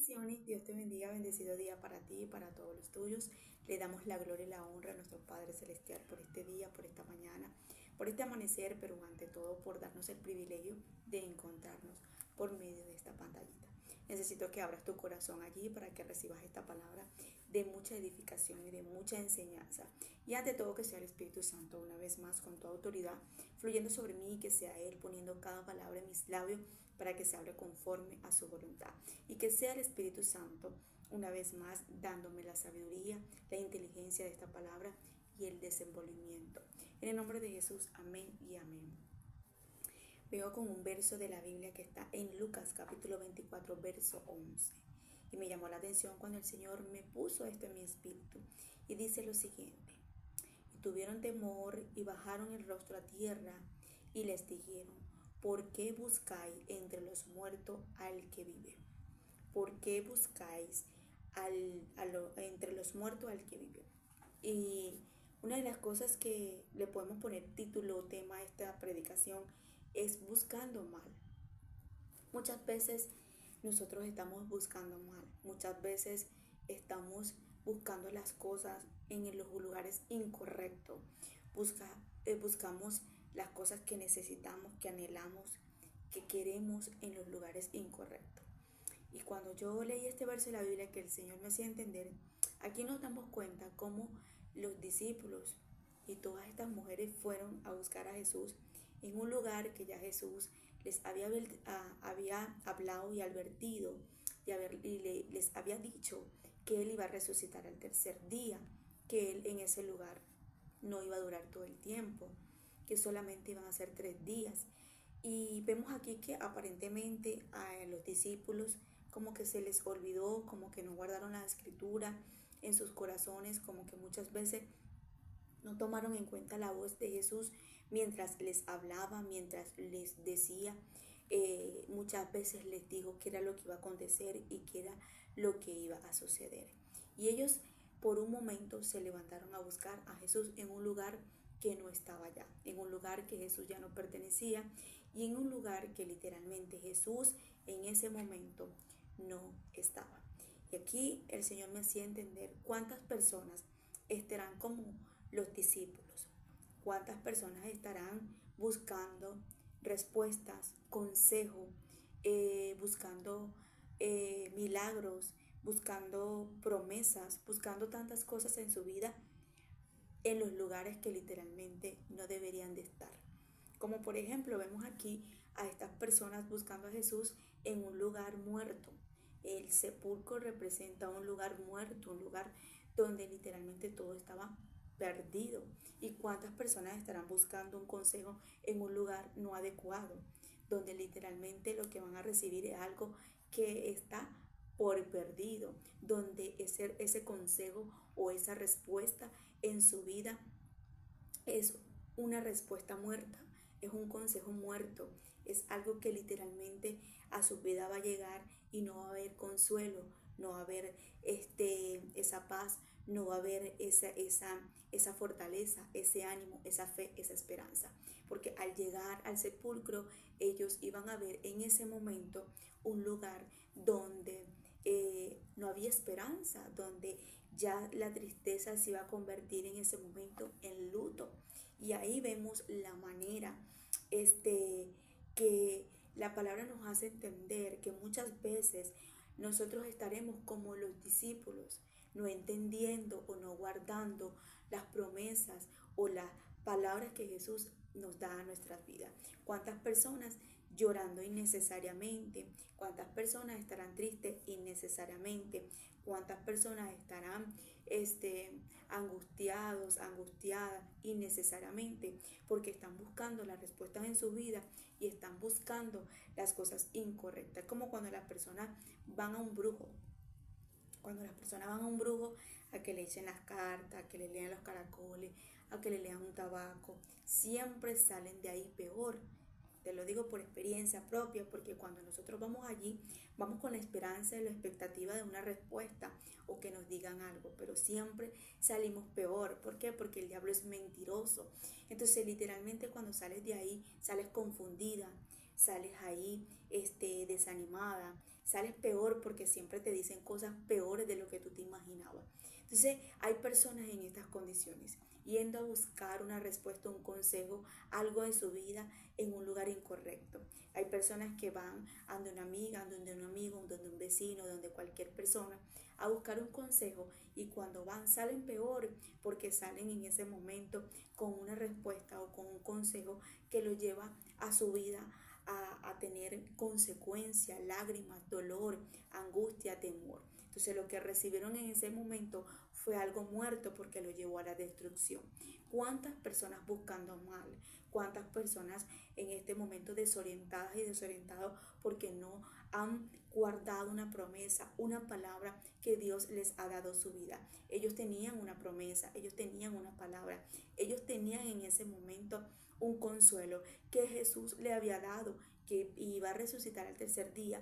Bendiciones, Dios te bendiga, bendecido día para ti y para todos los tuyos. Le damos la gloria y la honra a nuestro Padre Celestial por este día, por esta mañana, por este amanecer, pero ante todo por darnos el privilegio de encontrarnos por medio de esta pantallita. Necesito que abras tu corazón allí para que recibas esta palabra de mucha edificación y de mucha enseñanza. Y ante todo que sea el Espíritu Santo una vez más con toda autoridad fluyendo sobre mí, que sea Él poniendo cada palabra en mis labios para que se hable conforme a su voluntad. Y que sea el Espíritu Santo una vez más dándome la sabiduría, la inteligencia de esta palabra y el desenvolvimiento. En el nombre de Jesús, amén y amén. Veo con un verso de la Biblia que está en Lucas capítulo 24, verso 11. Y me llamó la atención cuando el Señor me puso esto en mi espíritu. Y dice lo siguiente: y tuvieron temor y bajaron el rostro a tierra y les dijeron: ¿por qué buscáis entre los muertos al que vive? ¿Por qué buscáis entre los muertos al que vive? Y una de las cosas que le podemos poner título o tema a esta predicación es buscando mal. Muchas veces nosotros estamos buscando mal, muchas veces estamos buscando las cosas en los lugares incorrectos. Buscamos las cosas que necesitamos, que anhelamos, que queremos en los lugares incorrectos. Y cuando yo leí este verso de la Biblia que el Señor me hacía entender, aquí nos damos cuenta cómo los discípulos y todas estas mujeres fueron a buscar a Jesús en un lugar que ya Jesús les había hablado y advertido y les había dicho que Él iba a resucitar al tercer día, que Él en ese lugar no iba a durar todo el tiempo, que solamente iban a ser 3 días. Y vemos aquí que aparentemente a los discípulos como que se les olvidó, como que no guardaron la escritura en sus corazones, como que muchas veces no tomaron en cuenta la voz de Jesús mientras les hablaba, mientras les decía. Muchas veces les dijo qué era lo que iba a acontecer y qué era lo que iba a suceder. Y ellos por un momento se levantaron a buscar a Jesús en un lugar que no estaba allá, en un lugar que Jesús ya no pertenecía y en un lugar que literalmente Jesús en ese momento no estaba. Y aquí el Señor me hacía entender cuántas personas estarán como los discípulos, cuántas personas estarán buscando respuestas, consejo, buscando milagros, buscando promesas, buscando tantas cosas en su vida en los lugares que literalmente no deberían de estar. Como por ejemplo vemos aquí a estas personas buscando a Jesús en un lugar muerto. El sepulcro representa un lugar muerto, un lugar donde literalmente todo estaba perdido. ¿Y cuántas personas estarán buscando un consejo en un lugar no adecuado, donde literalmente lo que van a recibir es algo que está por perdido, donde ese consejo o esa respuesta en su vida es una respuesta muerta, es un consejo muerto, es algo que literalmente a su vida va a llegar y no va a haber consuelo, no va a haber esa paz, no va a haber esa fortaleza, ese ánimo, esa fe, esa esperanza. Porque al llegar al sepulcro, ellos iban a ver en ese momento un lugar donde no había esperanza, donde ya la tristeza se iba a convertir en ese momento en luto. Y ahí vemos la manera que la palabra nos hace entender que muchas veces nosotros estaremos como los discípulos, no entendiendo o no guardando las promesas o las palabras que Jesús nos da a nuestras vidas. ¿Cuántas personas llorando innecesariamente? ¿Cuántas personas estarán tristes innecesariamente? ¿Cuántas personas estarán angustiadas innecesariamente? Porque están buscando las respuestas en su vida y están buscando las cosas incorrectas. Como cuando las personas van a un brujo. Cuando las personas van a un brujo a que le echen las cartas, a que le lean los caracoles, a que le lean un tabaco, siempre salen de ahí peor. Te lo digo por experiencia propia, porque cuando nosotros vamos allí, vamos con la esperanza y la expectativa de una respuesta o que nos digan algo, pero siempre salimos peor. ¿Por qué? Porque el diablo es mentiroso. Entonces, literalmente cuando sales de ahí, sales confundida, sales ahí desanimada, sales peor porque siempre te dicen cosas peores de lo que tú te imaginabas. Entonces hay personas en estas condiciones, yendo a buscar una respuesta, un consejo, algo de su vida en un lugar incorrecto. Hay personas que van donde una amiga, donde un amigo, donde un vecino, donde cualquier persona a buscar un consejo, y cuando van salen peor porque salen en ese momento con una respuesta o con un consejo que lo lleva a su vida a tener consecuencias, lágrimas, dolor, angustia, temor. Entonces lo que recibieron en ese momento fue algo muerto porque lo llevó a la destrucción. ¿Cuántas personas buscando mal? ¿Cuántas personas en este momento desorientadas y desorientados porque no han guardado una promesa, una palabra que Dios les ha dado su vida? Ellos tenían una promesa, ellos tenían una palabra, ellos tenían en ese momento un consuelo que Jesús le había dado, que iba a resucitar al tercer día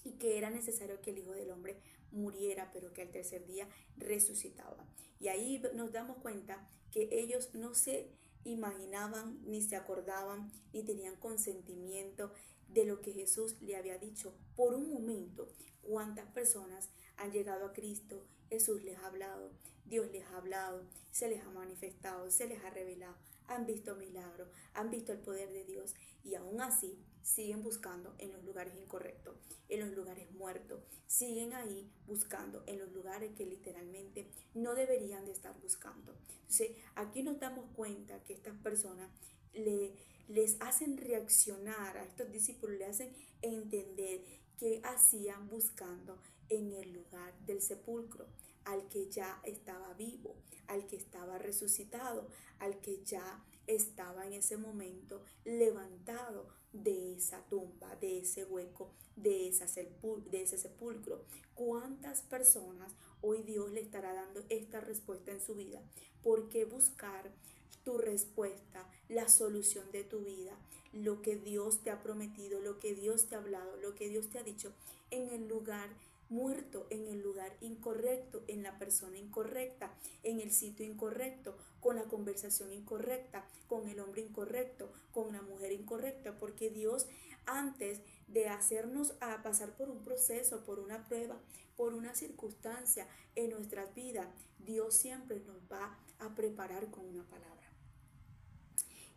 y que era necesario que el Hijo del Hombre muriera, pero que al tercer día resucitaba. Y ahí nos damos cuenta que ellos no se imaginaban, ni se acordaban, ni tenían consentimiento de lo que Jesús le había dicho. Por un momento, ¿cuántas personas han llegado a Cristo? Jesús les ha hablado, Dios les ha hablado, se les ha manifestado, se les ha revelado, han visto milagros, han visto el poder de Dios, y aún así siguen buscando en los lugares incorrectos, en los lugares muertos, siguen ahí buscando en los lugares que literalmente no deberían de estar buscando. Entonces aquí nos damos cuenta que estas personas les hacen reaccionar a estos discípulos, le hacen entender que hacían buscando en el lugar del sepulcro, al que ya estaba vivo, al que estaba resucitado, al que ya estaba en ese momento levantado de esa tumba, de ese hueco, de ese sepulcro. ¿Cuántas personas hoy Dios le estará dando esta respuesta en su vida? ¿Por qué buscar tu respuesta, la solución de tu vida, lo que Dios te ha prometido, lo que Dios te ha hablado, lo que Dios te ha dicho, en el lugar muerto, en el lugar incorrecto, en la persona incorrecta, en el sitio incorrecto, con la conversación incorrecta, con el hombre incorrecto, con la mujer incorrecta? Porque Dios, antes de hacernos a pasar por un proceso, por una prueba, por una circunstancia en nuestras vidas, Dios siempre nos va a preparar con una palabra.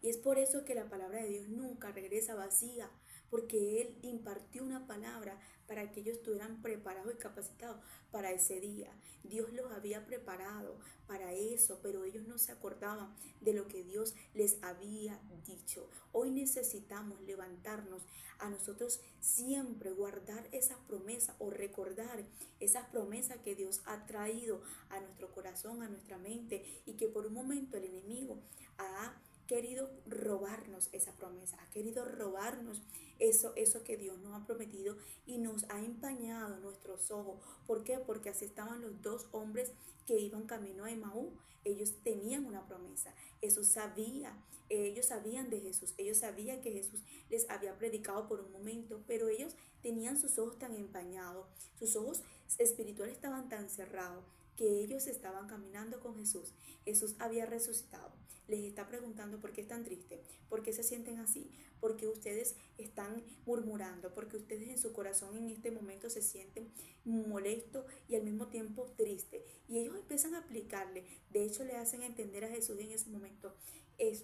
Y es por eso que la palabra de Dios nunca regresa vacía, porque Él impartió una palabra para que ellos estuvieran preparados y capacitados para ese día. Dios los había preparado para eso, pero ellos no se acordaban de lo que Dios les había dicho. Hoy necesitamos levantarnos a nosotros siempre, guardar esas promesas o recordar esas promesas que Dios ha traído a nuestro corazón, a nuestra mente, y que por un momento el enemigo ha querido robarnos esa promesa, ha querido robarnos eso que Dios nos ha prometido, y nos ha empañado nuestros ojos. ¿Por qué? Porque así estaban los dos hombres que iban camino a Emaú. Ellos tenían una promesa, Jesús sabía, ellos sabían de Jesús, ellos sabían que Jesús les había predicado por un momento, pero ellos tenían sus ojos tan empañados, sus ojos espirituales estaban tan cerrados, que ellos estaban caminando con Jesús. Jesús había resucitado. Les está preguntando por qué están tristes, por qué se sienten así, por qué ustedes están murmurando, porque ustedes en su corazón en este momento se sienten molestos y al mismo tiempo tristes. Y ellos empiezan a aplicarle. De hecho, le hacen entender a Jesús en ese momento: eres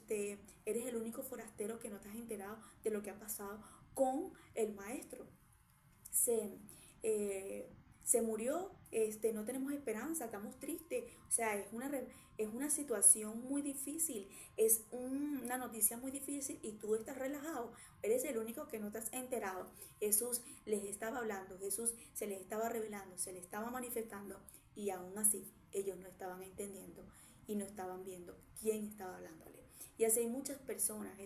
el único forastero que no te has enterado de lo que ha pasado con el maestro. Se, eh, se murió, no tenemos esperanza, estamos tristes. O sea, es una situación muy difícil, es una noticia muy difícil, y tú estás relajado, eres el único que no te has enterado. Jesús les estaba hablando, Jesús se les estaba revelando, se les estaba manifestando, y aún así ellos no estaban entendiendo y no estaban viendo quién estaba hablándole. Y así hay muchas personas,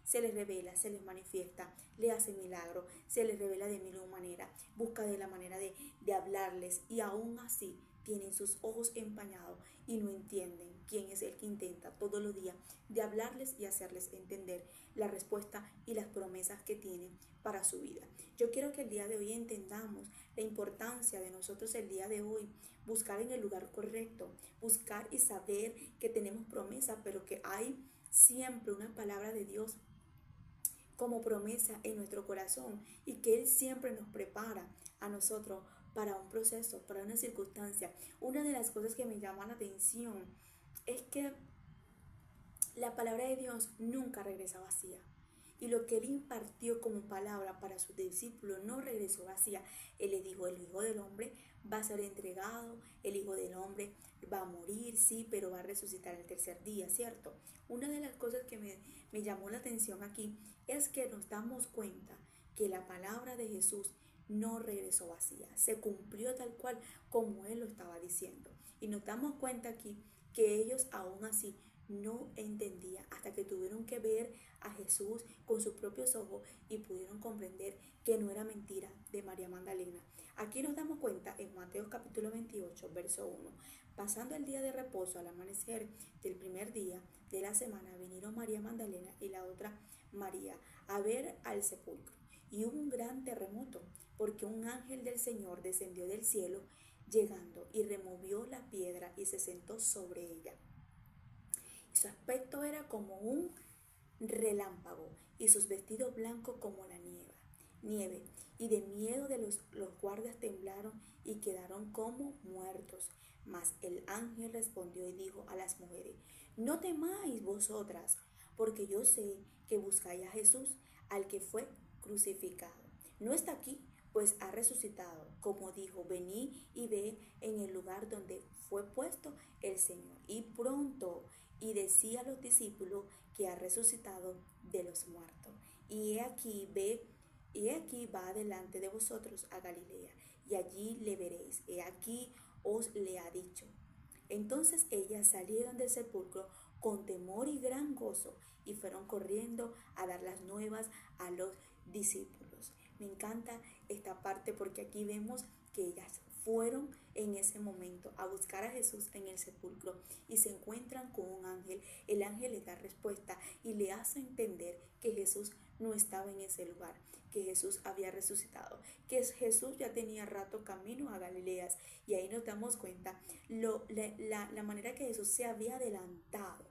se les revela, se les manifiesta, le hace milagro, se les revela de mil maneras, busca de la manera de hablarles, y aún así tienen sus ojos empañados y no entienden quién es el que intenta todos los días de hablarles y hacerles entender la respuesta y las promesas que tienen para su vida. Yo quiero que el día de hoy entendamos la importancia de nosotros el día de hoy, buscar en el lugar correcto, buscar y saber que tenemos promesa, pero que hay siempre una palabra de Dios como promesa en nuestro corazón y que Él siempre nos prepara a nosotros para un proceso, para una circunstancia. Una de las cosas que me llama la atención es que la palabra de Dios nunca regresa vacía. Y lo que Él impartió como palabra para sus discípulos no regresó vacía. Él les dijo, el Hijo del Hombre va a ser entregado, el Hijo del Hombre va a morir, sí, pero va a resucitar el tercer día, ¿cierto? Una de las cosas que me llamó la atención aquí es que nos damos cuenta que la palabra de Jesús no regresó vacía, se cumplió tal cual como Él lo estaba diciendo. Y nos damos cuenta aquí que ellos aún así no entendían hasta que tuvieron que ver a Jesús con sus propios ojos y pudieron comprender que no era mentira de María Magdalena. Aquí nos damos cuenta en Mateo capítulo 28, verso 1. Pasando el día de reposo al amanecer del primer día de la semana, vinieron María Magdalena y la otra María a ver al sepulcro. Y hubo un gran terremoto, porque un ángel del Señor descendió del cielo, llegando y removió la piedra y se sentó sobre ella. Su aspecto era como un relámpago y sus vestidos blancos como la nieve. Y de miedo de los guardias temblaron y quedaron como muertos. Mas el ángel respondió y dijo a las mujeres, no temáis vosotras, porque yo sé que buscáis a Jesús, al que fue crucificado. No está aquí, pues ha resucitado, como dijo, venid y ve en el lugar donde fue puesto el Señor. Y pronto, y decía a los discípulos que ha resucitado de los muertos. Y he aquí va delante de vosotros a Galilea, y allí le veréis. He aquí os le ha dicho. Entonces ellas salieron del sepulcro con temor y gran gozo, y fueron corriendo a dar las nuevas a los discípulos. Me encanta esta parte porque aquí vemos que ellas fueron en ese momento a buscar a Jesús en el sepulcro y se encuentran con un ángel. El ángel les da respuesta y le hace entender que Jesús no estaba en ese lugar, que Jesús había resucitado, que Jesús ya tenía rato camino a Galileas. Y ahí nos damos cuenta la manera que Jesús se había adelantado,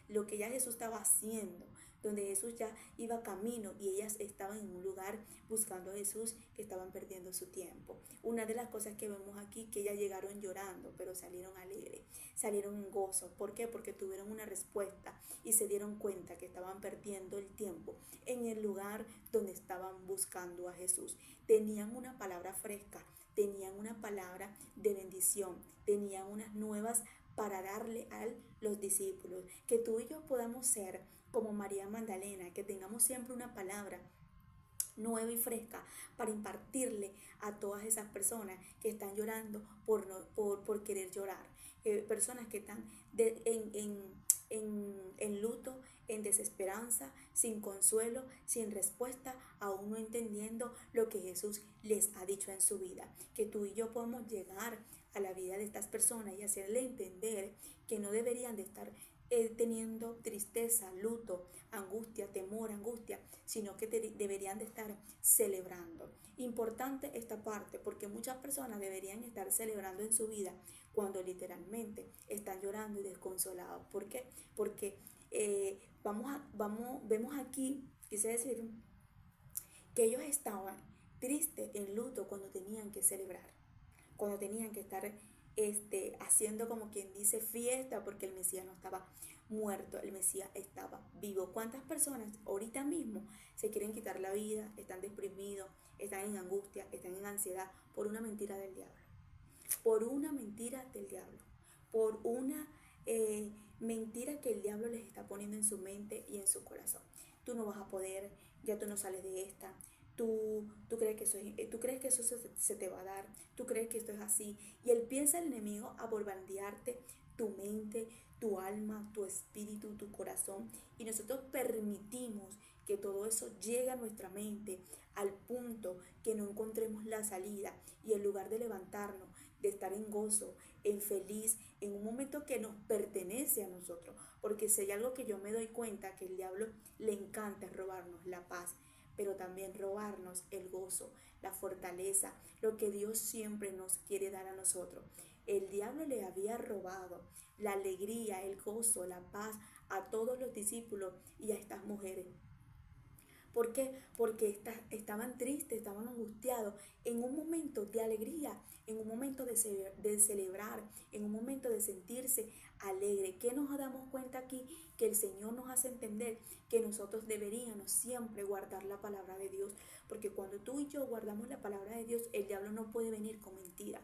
lo que ya Jesús estaba haciendo, donde Jesús ya iba camino y ellas estaban en un lugar buscando a Jesús, que estaban perdiendo su tiempo. Una de las cosas que vemos aquí, que ellas llegaron llorando, pero salieron alegres, salieron en gozo. ¿Por qué? Porque tuvieron una respuesta y se dieron cuenta que estaban perdiendo el tiempo en el lugar donde estaban buscando a Jesús. Tenían una palabra fresca, tenían una palabra de bendición, tenían unas nuevas para darle a los discípulos. Que tú y yo podamos ser como María Magdalena, que tengamos siempre una palabra nueva y fresca para impartirle a todas esas personas que están llorando por querer llorar. Personas que están en luto, en desesperanza, sin consuelo, sin respuesta, aún no entendiendo lo que Jesús les ha dicho en su vida. Que tú y yo podamos llegar a la vida de estas personas y hacerle entender que no deberían de estar teniendo tristeza, luto, angustia, temor, angustia, sino que deberían de estar celebrando. Importante esta parte, porque muchas personas deberían estar celebrando en su vida cuando literalmente están llorando y desconsolados. ¿Por qué? Porque vemos aquí, quise decir, que ellos estaban tristes, en luto, cuando tenían que celebrar, cuando tenían que estar haciendo, como quien dice, fiesta, porque el Mesías no estaba muerto, el Mesías estaba vivo. ¿Cuántas personas ahorita mismo se quieren quitar la vida, están deprimidos, están en angustia, están en ansiedad por una mentira del diablo? Por una mentira del diablo, por una mentira que el diablo les está poniendo en su mente y en su corazón. Tú no vas a poder, ya tú no sales de esta. Tú crees que eso se te va a dar, tú crees que esto es así, y empieza el enemigo a bombardearte tu mente, tu alma, tu espíritu, tu corazón, y nosotros permitimos que todo eso llegue a nuestra mente al punto que no encontremos la salida, y en lugar de levantarnos, de estar en gozo, en feliz, en un momento que nos pertenece a nosotros, porque si hay algo que yo me doy cuenta que el diablo le encanta, es robarnos la paz, pero también robarnos el gozo, la fortaleza, lo que Dios siempre nos quiere dar a nosotros. El diablo le había robado la alegría, el gozo, la paz a todos los discípulos y a estas mujeres. ¿Por qué? Porque estaban tristes, estaban angustiados en un momento de alegría, en un momento de celebrar, en un momento de sentirse alegre. ¿Qué nos damos cuenta aquí? Que el Señor nos hace entender que nosotros deberíamos siempre guardar la palabra de Dios, porque cuando tú y yo guardamos la palabra de Dios, el diablo no puede venir con mentira.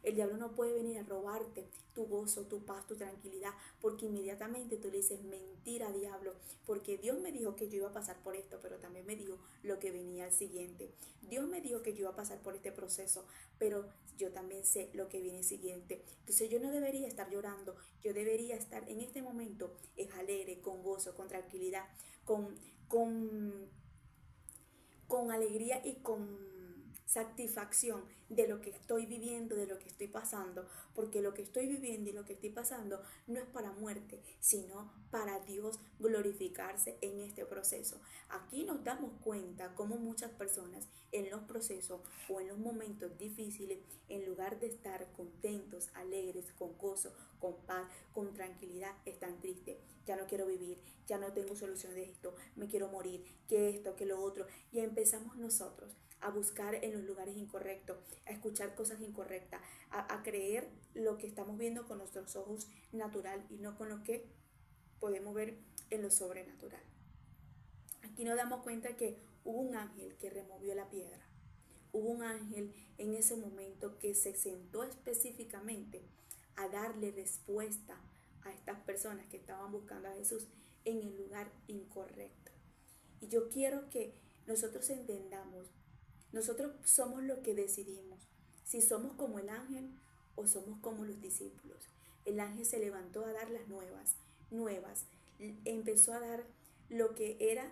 El diablo no puede venir a robarte tu gozo, tu paz, tu tranquilidad, porque inmediatamente tú le dices, mentira, diablo, porque Dios me dijo que yo iba a pasar por esto, pero también me dijo lo que venía al siguiente. Dios me dijo que yo iba a pasar por este proceso, pero yo también sé lo que viene siguiente. Entonces yo no debería estar llorando, yo debería estar en este momento alegre, con gozo, con tranquilidad, con, con con alegría y con satisfacción de lo que estoy viviendo, de lo que estoy pasando, porque lo que estoy viviendo y lo que estoy pasando no es para muerte, sino para Dios glorificarse en este proceso. Aquí nos damos cuenta cómo muchas personas en los procesos o en los momentos difíciles, en lugar de estar contentos, alegres, con gozo, con paz, con tranquilidad, están tristes. Ya no quiero vivir, ya no tengo solución de esto, me quiero morir, que esto, que lo otro. Y empezamos nosotros a buscar en los lugares incorrectos, a escuchar cosas incorrectas, a creer lo que estamos viendo con nuestros ojos natural y no con lo que podemos ver en lo sobrenatural. Aquí nos damos cuenta que hubo un ángel que removió la piedra. Hubo un ángel en ese momento que se sentó específicamente a darle respuesta a estas personas que estaban buscando a Jesús en el lugar incorrecto. Y yo quiero que nosotros entendamos, nosotros somos lo que decidimos, si somos como el ángel o somos como los discípulos. El ángel se levantó a dar las nuevas, empezó a dar lo que era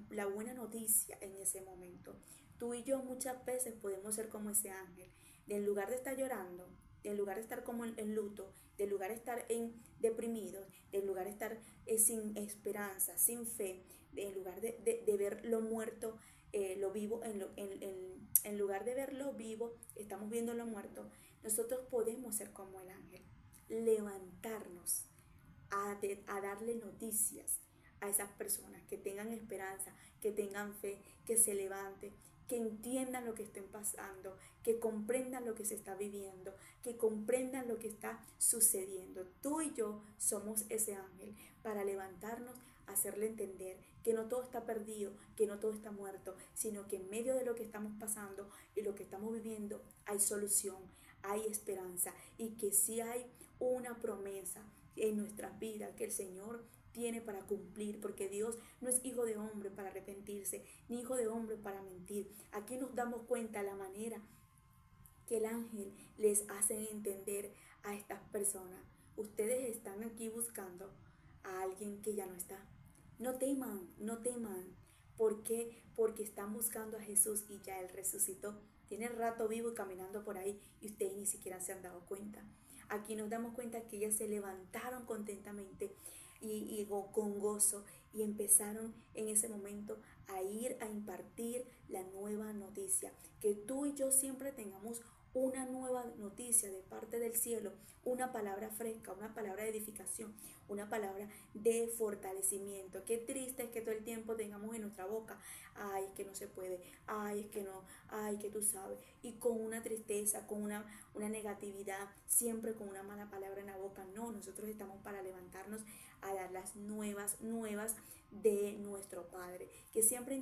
la buena noticia en ese momento. Tú y yo muchas veces podemos ser como ese ángel, en lugar de estar llorando, en lugar de estar como en luto, en lugar de estar deprimidos, en lugar de estar sin esperanza, sin fe, en lugar de ver lo muerto, lo vivo, en lugar de verlo vivo, estamos viendo lo muerto. Nosotros podemos ser como el ángel, levantarnos a darle noticias a esas personas, que tengan esperanza, que tengan fe, que se levanten, que entiendan lo que estén pasando, que comprendan lo que se está viviendo, que comprendan lo que está sucediendo. Tú y yo somos ese ángel para levantarnos, hacerle entender que no todo está perdido, que no todo está muerto, sino que en medio de lo que estamos pasando y lo que estamos viviendo hay solución, hay esperanza y que sí hay una promesa en nuestras vidas que el Señor tiene para cumplir, porque Dios no es hijo de hombre para arrepentirse, ni hijo de hombre para mentir. Aquí nos damos cuenta la manera que el ángel les hace entender a estas personas. Ustedes están aquí buscando a alguien que ya no está. No teman, no teman. ¿Por qué? Porque están buscando a Jesús y ya Él resucitó. Tiene rato vivo y caminando por ahí y ustedes ni siquiera se han dado cuenta. Aquí nos damos cuenta que ellas se levantaron contentamente y con gozo y empezaron en ese momento a ir a impartir la nueva noticia. Que tú y yo siempre tengamos una nueva noticia de parte del cielo, una palabra fresca, una palabra de edificación, una palabra de fortalecimiento. Qué triste es que todo el tiempo tengamos en nuestra boca, ay, es que no se puede, ay, es que no, ay, que tú sabes, y con una tristeza, con una negatividad, siempre con una mala palabra en la boca. No, nosotros estamos para levantarnos a dar las nuevas de nuestro Padre, que siempre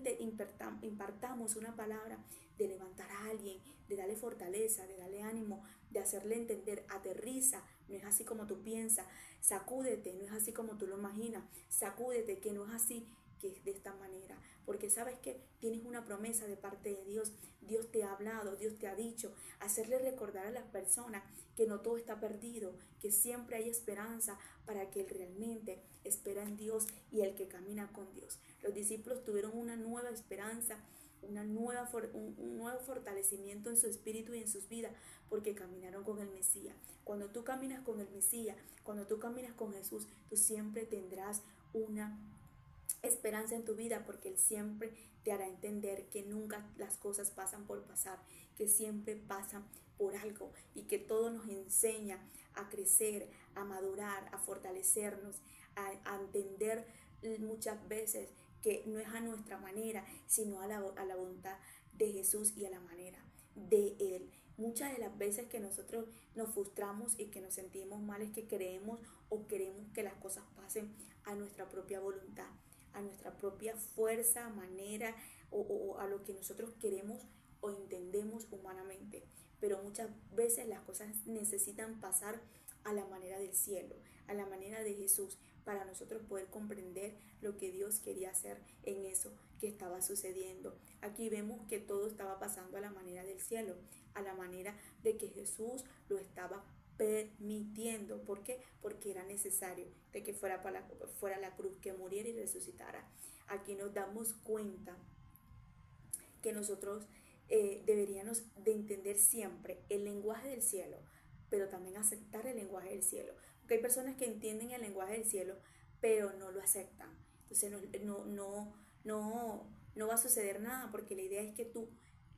impartamos una palabra de levantar a alguien, de darle fortaleza, de darle ánimo, de hacerle entender, aterriza, no es así como tú piensas, sacúdete, no es así como tú lo imaginas, sacúdete, que no es así, que es de esta manera, porque sabes que tienes una promesa de parte de Dios, Dios te ha hablado, Dios te ha dicho, hacerle recordar a las personas que no todo está perdido, que siempre hay esperanza para que Él realmente espera en Dios y el que camina con Dios. Los discípulos tuvieron una nueva esperanza, un nuevo fortalecimiento en su espíritu y en sus vidas, porque caminaron con el Mesías. Cuando tú caminas con el Mesías, cuando tú caminas con Jesús, tú siempre tendrás una esperanza en tu vida, porque Él siempre te hará entender que nunca las cosas pasan por pasar, que siempre pasan por algo y que todo nos enseña a crecer, a madurar, a fortalecernos, a entender muchas veces que no es a nuestra manera, sino a la voluntad de Jesús y a la manera de Él. Muchas de las veces que nosotros nos frustramos y que nos sentimos mal es que creemos o queremos que las cosas pasen a nuestra propia voluntad, a nuestra propia fuerza, manera o a lo que nosotros queremos o entendemos humanamente. Pero muchas veces las cosas necesitan pasar a la manera del cielo, a la manera de Jesús, para nosotros poder comprender lo que Dios quería hacer en eso que estaba sucediendo. Aquí vemos que todo estaba pasando a la manera del cielo, a la manera de que Jesús lo estaba permitiendo. ¿Por qué? Porque era necesario de que fuera la cruz, que muriera y resucitara. Aquí nos damos cuenta que nosotros deberíamos de entender siempre el lenguaje del cielo, pero también aceptar el lenguaje del cielo. Porque hay personas que entienden el lenguaje del cielo, pero no lo aceptan. Entonces no va a suceder nada, porque la idea es que tú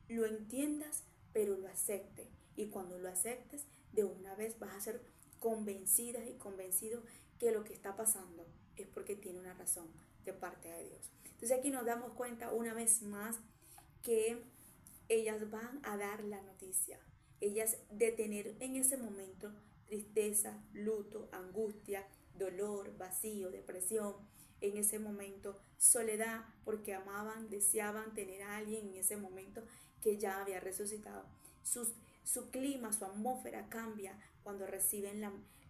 lo entiendas, pero lo aceptes. Y cuando lo aceptes, de una vez vas a ser convencidas y convencidos que lo que está pasando es porque tiene una razón de parte de Dios. Entonces aquí nos damos cuenta una vez más que ellas van a dar la noticia. Ellas de tener en ese momento tristeza, luto, angustia, dolor, vacío, depresión, en ese momento soledad, porque amaban, deseaban tener a alguien en ese momento que ya había resucitado. Su clima, su atmósfera cambia cuando reciben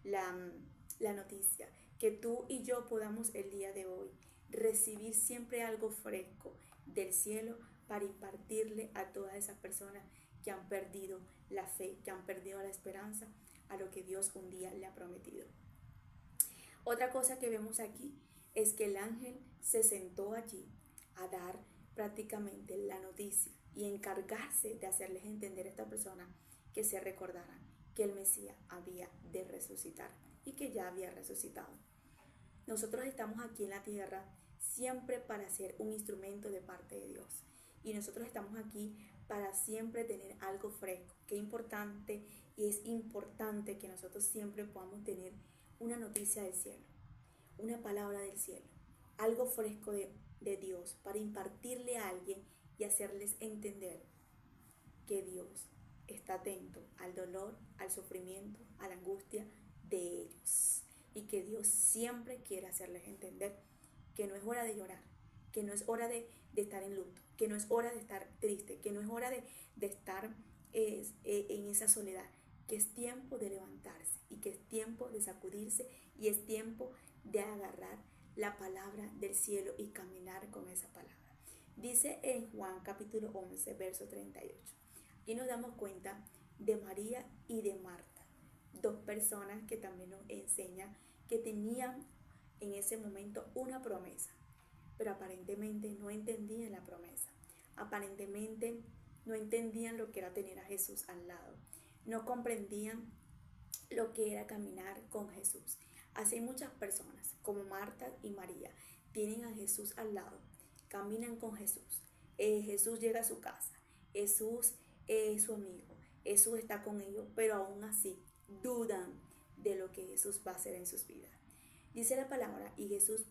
la noticia. Que tú y yo podamos el día de hoy recibir siempre algo fresco del cielo para impartirle a todas esas personas que han perdido la fe, que han perdido la esperanza a lo que Dios un día le ha prometido. Otra cosa que vemos aquí es que el ángel se sentó allí a dar prácticamente la noticia y encargarse de hacerles entender a esta persona que se recordaran que el Mesías había de resucitar y que ya había resucitado. Nosotros estamos aquí en la tierra siempre para ser un instrumento de parte de Dios. Y nosotros estamos aquí para siempre tener algo fresco. Qué importante, y es importante que nosotros siempre podamos tener una noticia del cielo, una palabra del cielo, algo fresco de Dios para impartirle a alguien y hacerles entender que Dios está atento al dolor, al sufrimiento, a la angustia de ellos. Y que Dios siempre quiere hacerles entender que no es hora de llorar, que no es hora de estar en luto, que no es hora de estar triste, que no es hora de estar en esa soledad, que es tiempo de levantarse y que es tiempo de sacudirse y es tiempo de agarrar la palabra del cielo y caminar con esa palabra. Dice en Juan capítulo 11, verso 38. Aquí nos damos cuenta de María y de Marta, dos personas que también nos enseñan que tenían en ese momento una promesa, pero aparentemente no entendían la promesa. Aparentemente no entendían lo que era tener a Jesús al lado. No comprendían lo que era caminar con Jesús. Así hay muchas personas como Marta y María tienen a Jesús al lado, caminan con Jesús. Jesús llega a su casa, Jesús es su amigo, Jesús está con ellos, pero aún así dudan de lo que Jesús va a hacer en sus vidas. Dice la palabra, y Jesús,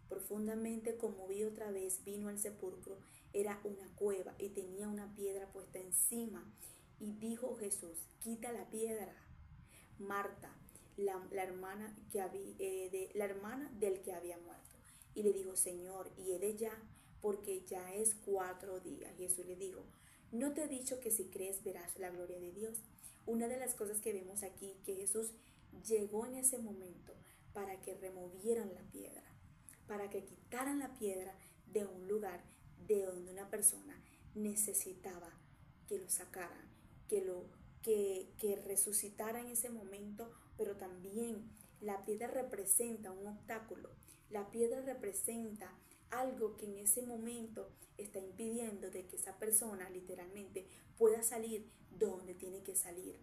profundamente conmovido otra vez, vino al sepulcro. Era una cueva y tenía una piedra puesta encima. Y dijo Jesús, quita la piedra. Marta, la hermana del que había muerto, y le dijo, Señor, y he de ya, porque ya es 4 días. Jesús le dijo, ¿no te he dicho que si crees verás la gloria de Dios? Una de las cosas que vemos aquí, que Jesús llegó en ese momento para que removieran la piedra, para que quitaran la piedra de un lugar de donde una persona necesitaba que lo sacaran, que resucitara en ese momento. Pero también la piedra representa un obstáculo, la piedra representa algo que en ese momento está impidiendo de que esa persona literalmente pueda salir donde tiene que salir.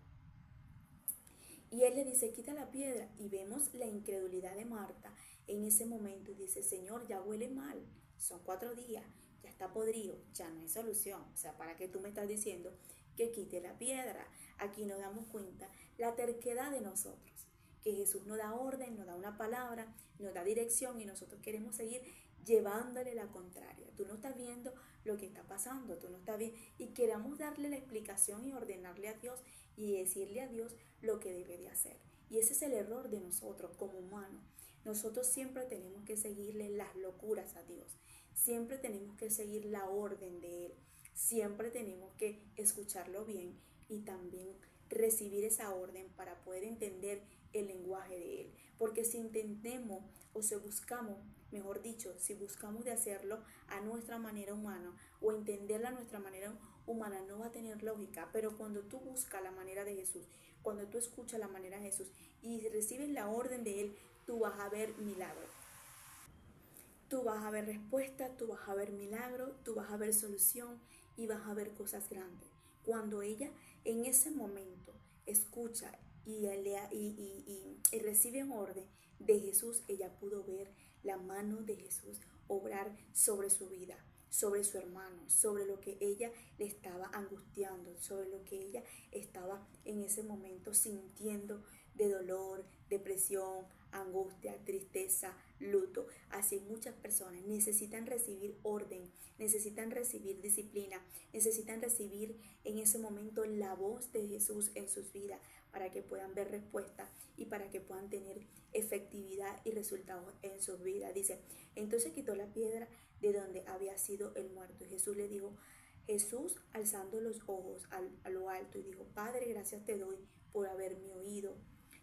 Y él le dice, quita la piedra, y vemos la incredulidad de Marta en ese momento y dice, Señor, ya huele mal, son 4 días, ya está podrido, ya no hay solución. O sea, ¿para qué tú me estás diciendo que quite la piedra? Aquí nos damos cuenta la terquedad de nosotros, que Jesús nos da orden, nos da una palabra, nos da dirección y nosotros queremos seguir llevándole la contraria. Tú no estás viendo lo que está pasando, tú no estás bien. Y queremos darle la explicación y ordenarle a Dios y decirle a Dios lo que debe de hacer. Y ese es el error de nosotros como humanos. Nosotros siempre tenemos que seguirle las locuras a Dios. Siempre tenemos que seguir la orden de Él. Siempre tenemos que escucharlo bien y también recibir esa orden para poder entender el lenguaje de Él. Porque si entendemos o si buscamos, mejor dicho, si buscamos de hacerlo a nuestra manera humana o entenderla a nuestra manera humana, no va a tener lógica. Pero cuando tú buscas la manera de Jesús, cuando tú escuchas la manera de Jesús y recibes la orden de Él, tú vas a ver milagros. Tú vas a ver respuesta, tú vas a ver milagro, tú vas a ver solución y vas a ver cosas grandes. Cuando ella en ese momento escucha y recibe un orden de Jesús, ella pudo ver la mano de Jesús obrar sobre su vida, sobre su hermano, sobre lo que ella le estaba angustiando, sobre lo que ella estaba en ese momento sintiendo de dolor, depresión, angustia, tristeza, luto. Así muchas personas necesitan recibir orden, necesitan recibir disciplina, necesitan recibir en ese momento la voz de Jesús en sus vidas para que puedan ver respuesta y para que puedan tener efectividad y resultados en sus vidas. Dice, entonces quitó la piedra de donde había sido el muerto. Y Jesús le dijo, Jesús alzando los ojos a lo alto y dijo, Padre, gracias te doy por haberme oído.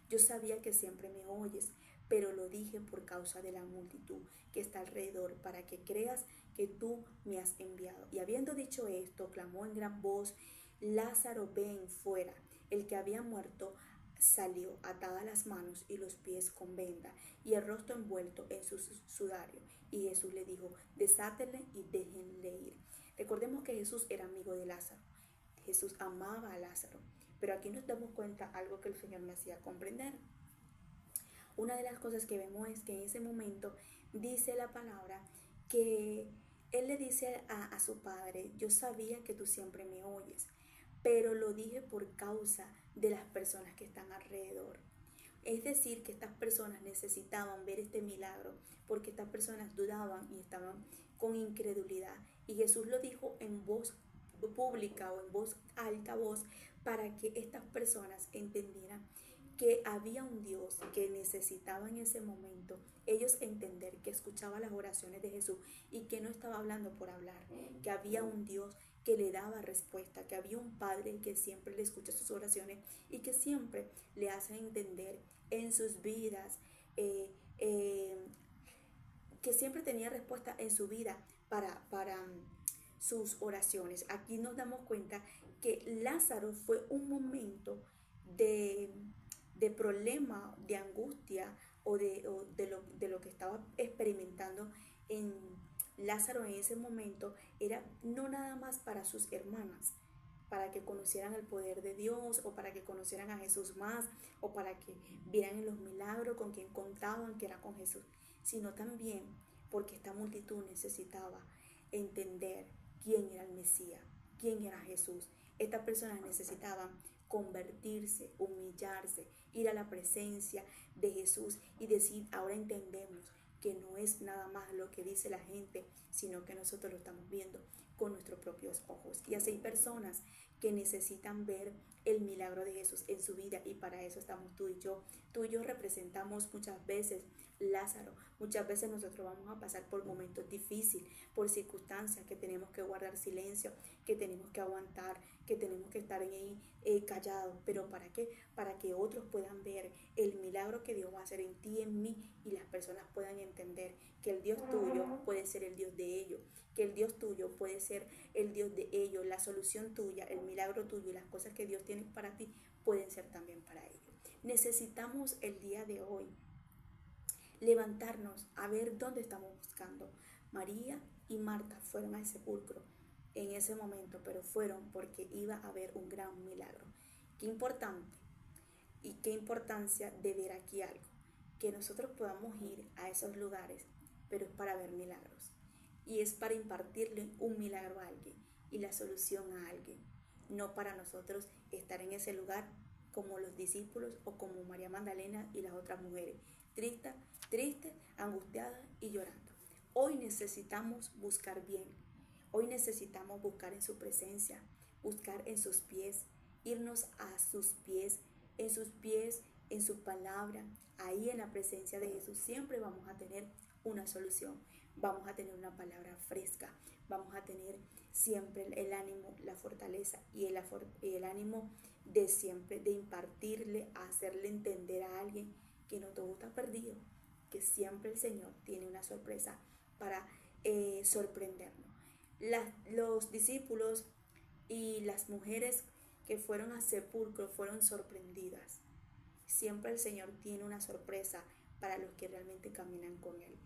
Yo sabía que siempre me oyes, pero lo dije por causa de la multitud que está alrededor, para que creas que tú me has enviado. Y habiendo dicho esto, clamó en gran voz, Lázaro, ven fuera. El que había muerto salió, atadas las manos y los pies con venda, y el rostro envuelto en su sudario. Y Jesús le dijo, desátele y déjenle ir. Recordemos que Jesús era amigo de Lázaro. Jesús amaba a Lázaro. Pero aquí nos damos cuenta algo que el Señor me hacía comprender. Una de las cosas que vemos es que en ese momento dice la palabra que Él le dice a su padre, yo sabía que tú siempre me oyes, pero lo dije por causa de las personas que están alrededor. Es decir, que estas personas necesitaban ver este milagro porque estas personas dudaban y estaban con incredulidad. Y Jesús lo dijo en voz pública o en voz alta voz para que estas personas entendieran que había un Dios que necesitaba en ese momento ellos entender que escuchaba las oraciones de Jesús y que no estaba hablando por hablar, que había un Dios que le daba respuesta, que había un Padre que siempre le escucha sus oraciones y que siempre le hace entender en sus vidas, que siempre tenía respuesta en su vida para sus oraciones. Aquí nos damos cuenta que Lázaro fue un momento de, de problema, de angustia de lo que estaba experimentando en Lázaro en ese momento. Era no nada más para sus hermanas, para que conocieran el poder de Dios o para que conocieran a Jesús más o para que vieran en los milagros con quien contaban que era con Jesús, sino también porque esta multitud necesitaba entender quién era el Mesías, quién era Jesús. Estas personas necesitaban convertirse, humillarse, ir a la presencia de Jesús y decir, ahora entendemos que no es nada más lo que dice la gente, sino que nosotros lo estamos viendo con nuestros propios ojos. Y así hay personas que necesitan ver el milagro de Jesús en su vida y para eso estamos tú y yo. Tú y yo representamos muchas veces Lázaro. Muchas veces nosotros vamos a pasar por momentos difíciles, por circunstancias que tenemos que guardar silencio, que tenemos que aguantar, que tenemos que estar ahí callados. ¿Pero para qué? Para que otros puedan ver el milagro que Dios va a hacer en ti y en mí y las personas puedan entender que el Dios tuyo puede ser el Dios de ellos, que el Dios tuyo puede ser el Dios de ellos, la solución tuya, el milagro tuyo y las cosas que Dios tiene para ti pueden ser también para ellos. Necesitamos el día de hoy levantarnos a ver dónde estamos buscando. María y Marta fueron al sepulcro en ese momento, pero fueron porque iba a haber un gran milagro. Qué importante y qué importancia de ver aquí algo, que nosotros podamos ir a esos lugares, pero es para ver milagros y es para impartirle un milagro a alguien y la solución a alguien, no para nosotros estar en ese lugar como los discípulos o como María Magdalena y las otras mujeres, tristes, angustiadas y llorando. Hoy necesitamos buscar bien. Hoy necesitamos buscar en su presencia, buscar en sus pies, irnos a sus pies, en sus pies, en su palabra. Ahí en la presencia de Jesús siempre vamos a tener una solución. Vamos a tener una palabra fresca. Vamos a tener siempre el ánimo, la fortaleza y el ánimo de siempre, de impartirle, hacerle entender a alguien que no todo está perdido, que siempre el Señor tiene una sorpresa para sorprendernos. Los discípulos y las mujeres que fueron al sepulcro fueron sorprendidas. Siempre el Señor tiene una sorpresa para los que realmente caminan con Él.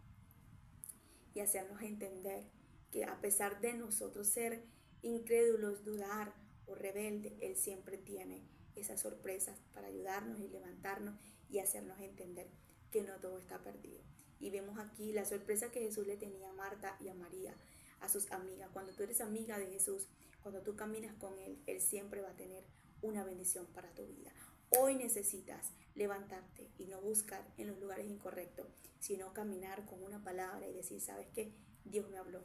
Y hacernos entender que a pesar de nosotros ser incrédulos, dudar o rebeldes, Él siempre tiene esas sorpresas para ayudarnos y levantarnos y hacernos entender que no todo está perdido. Y vemos aquí la sorpresa que Jesús le tenía a Marta y a María, a sus amigas. Cuando tú eres amiga de Jesús, cuando tú caminas con Él, Él siempre va a tener una bendición para tu vida. Hoy necesitas levantarte y no buscar en los lugares incorrectos, sino caminar con una palabra y decir, ¿sabes qué? Dios me habló,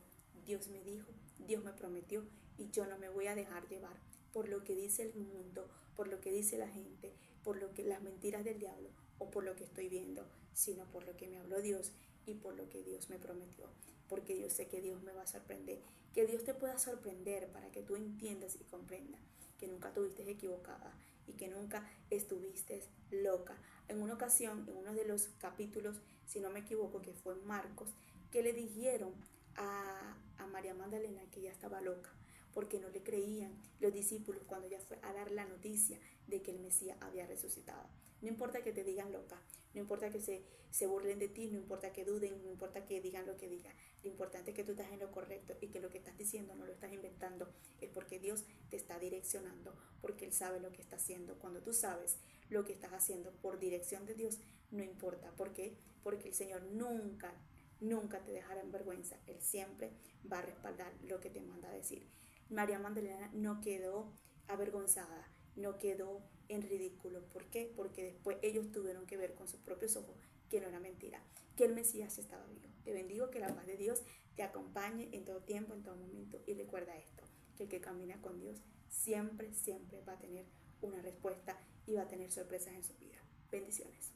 Dios me dijo, Dios me prometió y yo no me voy a dejar llevar por lo que dice el mundo, por lo que dice la gente, por lo que las mentiras del diablo o por lo que estoy viendo, sino por lo que me habló Dios y por lo que Dios me prometió, porque yo sé que Dios me va a sorprender, que Dios te pueda sorprender para que tú entiendas y comprendas que nunca estuviste equivocada y que nunca estuviste loca. En una ocasión, en uno de los capítulos, si no me equivoco, que fue en Marcos, que le dijeron a María Magdalena que ella estaba loca, porque no le creían los discípulos cuando ella fue a dar la noticia de que el Mesías había resucitado. No importa que te digan loca, no importa que se burlen de ti, no importa que duden, no importa que digan lo que digan. Lo importante es que tú estás en lo correcto y que lo que estás diciendo no lo estás inventando. Es porque Dios te está direccionando, porque Él sabe lo que está haciendo. Cuando tú sabes lo que estás haciendo por dirección de Dios, no importa. ¿Por qué? Porque el Señor nunca te dejará en vergüenza. Él siempre va a respaldar lo que te manda a decir. María Magdalena no quedó avergonzada, no quedó en ridículo. ¿Por qué? Porque después ellos tuvieron que ver con sus propios ojos que no era mentira, que el Mesías estaba vivo. Te bendigo, que la paz de Dios te acompañe en todo tiempo, en todo momento. Y recuerda esto, que el que camina con Dios siempre va a tener una respuesta y va a tener sorpresas en su vida. Bendiciones.